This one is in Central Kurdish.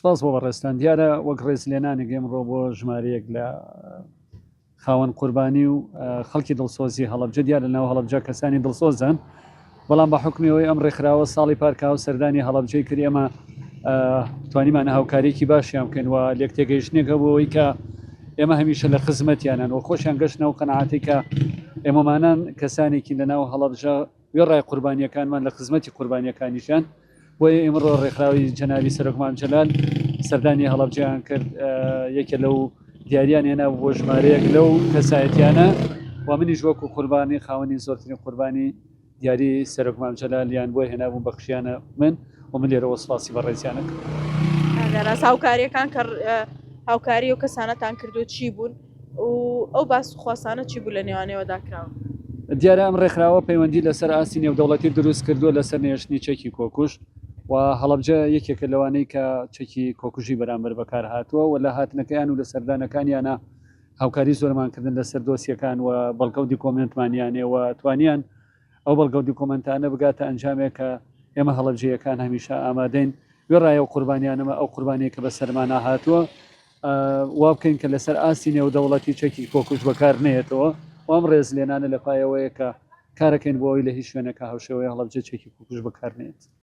سپاس بۆ بەڕێستان دیارە وەک ڕێزلێنانی ئێمڕۆ بۆ ژمارەیەک لە خاوەن قوربانی و خەڵکی دڵسۆزی هەڵەبجە دیارە لەناو هەڵەبجە کەسانی دڵسۆزن بەڵام بە حکمیەوەی ئەم ڕێکخراوە ساڵی پارکا و سەردانی هەڵەبجەی کرد ئێمە توانیمانە هاوکارێکی باشیان بکەین و لێک تێگەیشتنێکە بۆەوەی کە ئێمە هەمیشە لە خزمەتیانان و خۆشیان گەشتنە و قەنەعاتی کە ئێمەمانان کەسانێکی لەناو هەڵەبجە وێڕای قوربانیەکانمان لە خزمەتی قوربانیەکانیشان بۆیە ئێمڕۆ ڕێکخراوی جەنابی سەرۆکمان جەلال سەردانی هەڵەبجەیان کرد یەکێ لەو دیاریان هێنا بۆ ژمارەیەک لەو کەسایەتیانە و منیش وەکو قوربانی خاوەنی زۆرترین قوربانی دیاری سەرۆکمان جەلالیان بۆ هێنابوون بەخشیانە من لێرەوە سپاسی بە ڕێزیانە کرد هاوکاریەکان کە هاوکاری و کەسانەتان کردو چی بوون و ئەو باس خواستانە چی بوو لە نێوانەوە داکراوە دیارە ئەم ڕێکخراوە پەیوەندی لەسەر ئاستی نێودەوڵەتی دروست کردووە لەسەر نێشتنی چەکی کۆکوش و هەڵەبجە یەکێکە لەوانەی کە چەکی کۆکوژی بەرامبەر بەکار هاتووە و لە هاتنەکەیان و لە سەردانەکانیانە هاوکاری زۆرمانکردن لەسەر دۆسیەکان و بەڵگەوتی کۆمنتمانیانێ و توانیان ئەو بەڵگەوتی کۆمنتانە بگاتە ئەنجامێک کە ئێمە هەڵەبجەیەکان هەمیشە ئامادەین وێڕایە و قوربانیانەمە ئەو قوربانەیە کە بە سەرمانە هاتووە وا بکەین کە لەسەر ئاستی نێودەوڵەتی چەکی کۆکوش بەکار نێتەوە وام ڕێز لێنانە لە پایەوەیە کە کارەکەین بۆ ئەوی لە هیچ شوێنەکە هاوشێوەی هەڵەبجە چەکی کۆکوش بەکار نێت